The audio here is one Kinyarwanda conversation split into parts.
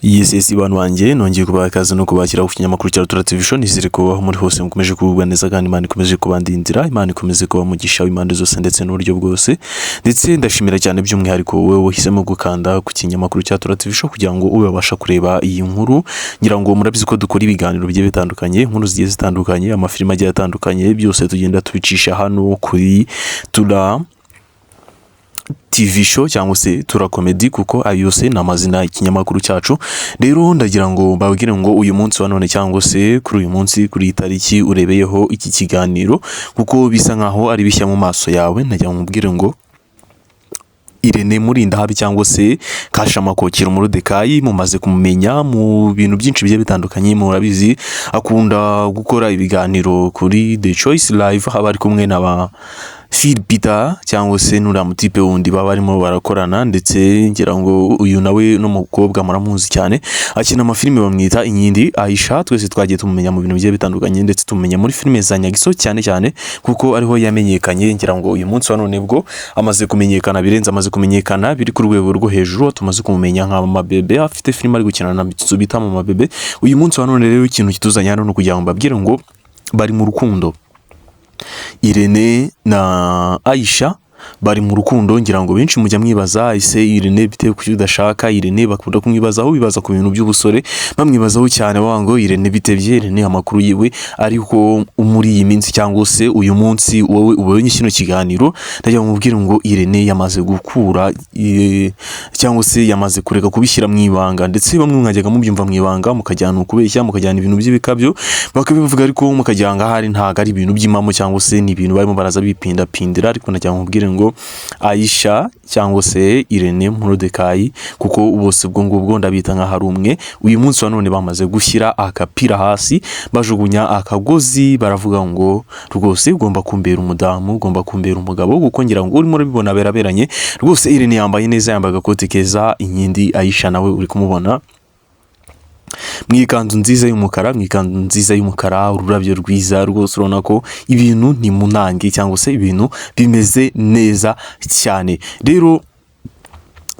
Yes bantu banjye nongeye kubaha ikaze no kubakira ku kinyamakuru cya Tura TV Show. Nizere ko aho muri hose mukomeje kugubwa neza kandi Imana ikomeje kubandindira, Imana ikomeze kuba mugisha w'imande zose ndetse n'uburyo bwose. Ndetse ndashimira cyane by'umwihariko wowe wahisemo gukanda ku kinyamakuru cya Tura TV Show kugira ngo ube wabasha kureba iyi nkuru. Ngira ngo murabizi ko dukora ibiganiro bigiye bitandukanye, inkuru zigiye zitandukanye, amafilime agiye atandukanye, byose tugenda tubicisha hano kuri Tura TV Show cyangwa se Tura Comedy, kuko ayo yose ni amazina y'ikinyamakuru cyacu. Rero ndagira ngo babwire ngo uyu munsi wa none cyangwa se kuri uyu munsi kuri itariki urebeyeho iki kiganiro, kuko bisa nkaho ari bishya mu maso yawe, ndagira ngo mubwire ngo Irene Murindahabi cyangwa se Kashamakokero Moridekayi mumaze kumumenya mu bintu byinshi bigiye bitandukanye. Murabizi akunda gukora ibiganiro kuri The Choice Live, haba ari kumwe n'aba Phil Peter cyangwa se nura mutipe wundi baba barimo barakorana, ndetse ngira ngo uyu nawe no mukobwa muramuzi cyane, akina amafilime bamwita Inkindi Aisha. Twese twagiye tumumenya mu bintu bigiye bitandukanye, ndetse tumumenya muri filime za Nyagiso cyane kuko ariho yamenyekanye. Ngira ngo uyu munsi wa none bwo amaze kumenyekana birenze, amaze kumenyekana biri ku rwego rwo hejuru. Tumaze kumumenya nka Mama Bebe, afite filime ari gukina na Mitsu bita Mama Bebe. Uyu munsi wa none rero ikintu kituzanye hano no kugira ngo mbabwire ngo bari mu rukundo. Irene na Aisha bari mu rukundo. Ngira ngo benshi mujya mwibaza ise Irene bitewe ku udashaka. Irene bakunda kumwibazaho, bibaza ku bintu by'ubusore, bamwibazaho cyane wango Irene bitebye. Irene amakuru yiwe ariko muri iyi minsi cyangwa se uyu munsi wowe ubonye kino kiganiro, ndagira mubwire ngo Irene yamaze gukura cyangwa se yamaze kureka kubishyira mu ibanga, ndetse bamwe mwajyaga mubyumva mu ibanga mukajyana ukubeshya, mukajyana ibintu by'ibikabyo bakabivuga, ariko mukajyanga hari ntago ari ibintu by'imamo cyangwa se ni ibintu barimo baraza bipindapindira. Ariko ndagira mubwire ngo Aisha cyangwa se Irene Moridekayi, kuko bose ubwo ngubwo ndabita nka hari umwe, uyu munsi wa none bamaze gushyira akapira hasi, bajugunya akagozi, baravuga ngo rwose ugomba kumbera umudamu, ugomba kumbera umugabo, kuko ngira ngo urimo urabibona beraberanye rwose. Irene yambaye neza, yambaye agakote keza, Inkindi Aisha nawe uri kumubona mwikanzu nziza y'umukara, mwikanzu nziza y'umukara, ururabyo rwiza rwose, urabona ko ibintu ni munange cyangwa se ibintu bimeze neza cyane. Rero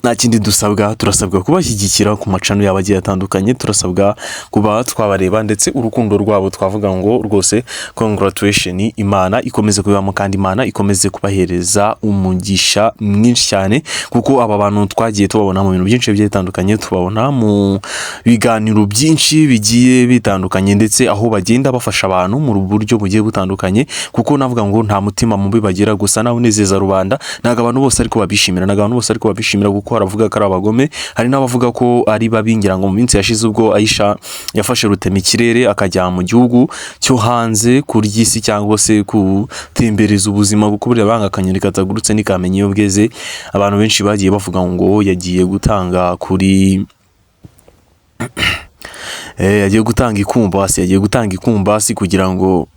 nta kindi dusabwa, turasabwa kubashyigikira ku macano yabagiye atandukanye, turasabwa kuba twabareba, ndetse urukundo rwabo twavuga ngo rwose congratulation, Imana ikomeze kubibamo kandi Imana ikomeze kubahereza umugisha mwinshi cyane, kuko aba bantu twagiye tubabona mu bintu byinshi bigiye bitandukanye, tubabona mu biganiro byinshi bigiye bitandukanye, ndetse aho bagenda bafasha abantu mu buryo bugiye butandukanye, kuko navuga ngo nta mutima mubi bagira, gusa nawe unezeza rubanda. Naga abantu bose ariko babishimira, naga abantu bose ariko babishimira, kuko haravuga ko ari abagome, hari n'abavuga ko ari babi. Ngira ngo mu minsi yashize ubwo Aisha yafashe rutema ikirere akajya mu gihugu cyo hanze kurya isi cyangwa se kutembereza ubuzima, kuko buriya banga akanyoni katagurutse ntikamenya iyo bweze. Abantu benshi bagiye bavuga ngo yagiye gutanga kuri yagiye gutanga ikumbasi kugira ngo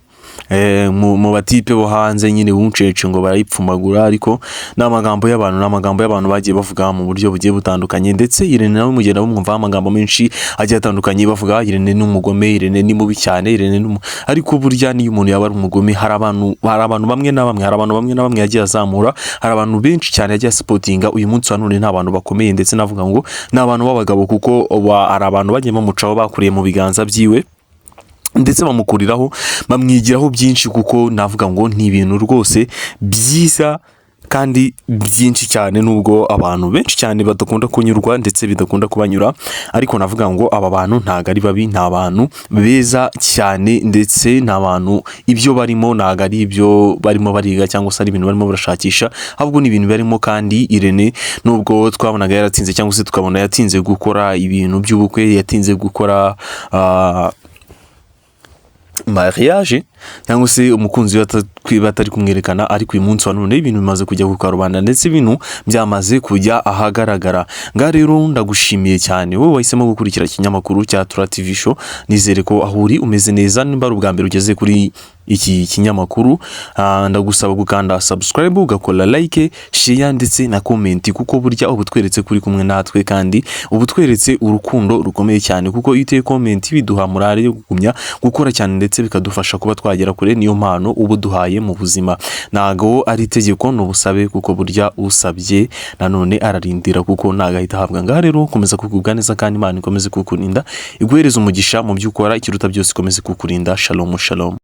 mu batipe bo hanze nyine w'uncece ngo barayipfumagura. Ariko n'amagambo y'abantu bagiye bavuga mu buryo bugiye butandukanye, ndetse Irene nawe mugenda bumva amagambo menshi agiye atandukanye, bavuga Irene ni umugome, Irene ni mubi cyane, Irene ariko burya niyo umuntu yaba ari umugome, hari abantu bamwe na bamwe yagiye azamura, hari abantu benshi cyane yagiye supportinga. Uyu munsi wa none nta bantu bakomeye, ndetse navuga ngo ni abantu b'abagabo, kuko hari abantu bagiye bamucaho bakuriye mu biganza byiwe, ndetse bamukuriraho bamwigiraho byinshi, kuko navuga ngo ni ibintu rwose byiza kandi byinshi cyane, nubwo abantu benshi cyane badakunda kunyurwa ndetse bidakunda kubanyura. Ariko navuga ngo aba bantu ntago ari babi, nta bantu beza cyane, ndetse nta bantu ibyo barimo ntago ari ibyo barimo bariga cyangwa se ari ibintu barimo barashakisha, ahubwo ni ibintu barimo. Kandi Irene nubwo twabonaga yaratinze cyangwa se tukabona yatinze gukora ibintu by'ubukwe, yatinze gukora mariage cyangwa se umukunzi batari kumwerekana, ariko uyu munsi wa none ibintu bimaze kujya ku karubanda, ndetse ibintu byamaze kujya ahagaragara. Nga rero ndagushimiye cyane wowe wahisemo gukurikira ikinyamakuru cya Tura TV Show. Nizere ko aho uri umeze neza, nimba ari ubwa mbere ugeze kuri iki kinyamakuru. Ndagusaba gukanda subscribe, ugakora like, share ndetse na comment, kuko burya ubu tweretse kuri kumwe natwe kandi ubu tweretse urukundo rukomeye cyane, kuko iyo uteye comment biduha morale yo gugumya gukora cyane ndetse bikadufasha kuba twagera kure. Niyo mpano ubu duhaye mu buzima, nago ari itegeko n'ubusabe, kuko burya usabye nanone ararindira, kuko nagahita habwa. Ngaha rero komeza kugubwa neza kandi Imana ikomeze kukurinda, iguhereza umugisha mu byo ukora, ikiruta byose ikomeze kukurinda. Shalom shalom.